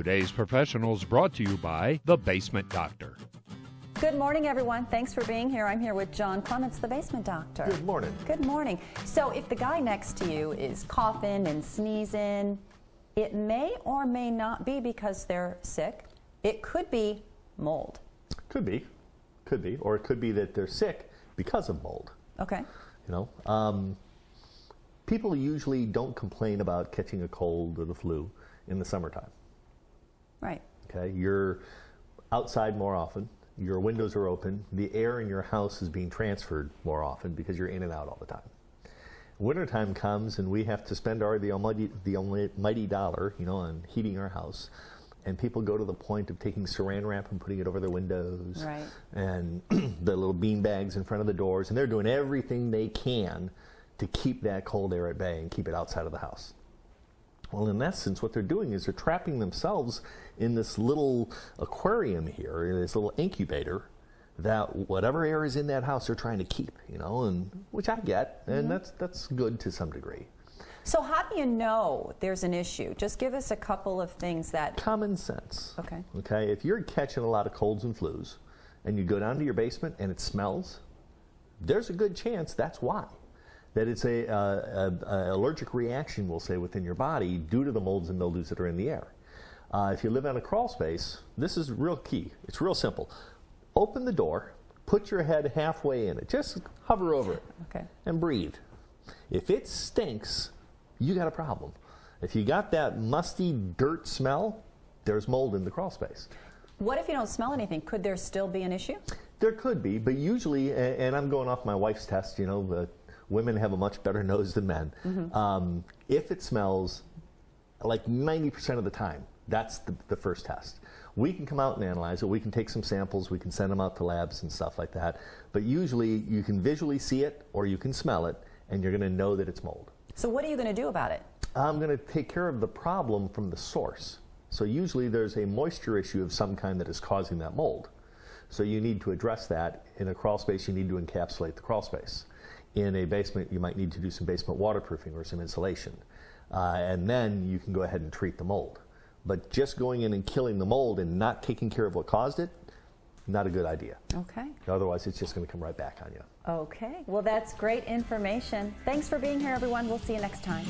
Today's Professionals brought to you by The Basement Doctor. Good morning, everyone. Thanks for being here. I'm here with John Clements, the basement doctor. Good morning. Good morning. So if the guy next to you is coughing and sneezing, it may or may not be because they're sick. It could be mold. Could be, or it could be that they're sick because of mold. Okay. You know, people usually don't complain about catching a cold or the flu in the summertime. Right. Okay, you're outside more often. Your windows are open. The air in your house is being transferred more often because you're in and out all the time. Wintertime comes and we have to spend the almighty dollar, you know, on heating our house. And people go to the point of taking saran wrap and putting it over their windows. Right. And the little bean bags in front of the doors. And they're doing everything they can to keep that cold air at bay and keep it outside of the house. Well, in essence, what they're doing is they're trapping themselves in this little aquarium here, this little incubator, that whatever air is in that house they're trying to keep, you know, and which I get, and that's good to some degree. So how do you know there's an issue? Just give us a couple of things that... Common sense. Okay. Okay, if you're catching a lot of colds and flus, and you go down to your basement and it smells, there's a good chance that's why. That it's a allergic reaction, we'll say, within your body due to the molds and mildews that are in the air. If you live on a crawl space, this is real key. It's real simple. Open the door, put your head halfway in it, just hover over it, Okay. and breathe. If it stinks, you got a problem. If you got that musty dirt smell, there's mold in the crawl space. What if you don't smell anything? Could there still be an issue? There could be, but usually, and I'm going off my wife's test, you know, women have a much better nose than men. If it smells, like 90% of the time, that's the first test. We can come out and analyze it. We can take some samples. We can send them out to labs and stuff like that. But usually, you can visually see it or you can smell it, and you're going to know that it's mold. So what are you going to do about it? I'm going to take care of the problem from the source. So usually, there's a moisture issue of some kind that is causing that mold. So you need to address that. In a crawl space, you need to encapsulate the crawl space. In a basement, you might need to do some basement waterproofing or some insulation. And then you can go ahead and treat the mold. But just going in and killing the mold and not taking care of what caused it, not a good idea. Okay. Otherwise, it's just going to come right back on you. Okay. Well, that's great information. Thanks for being here, everyone. We'll see you next time.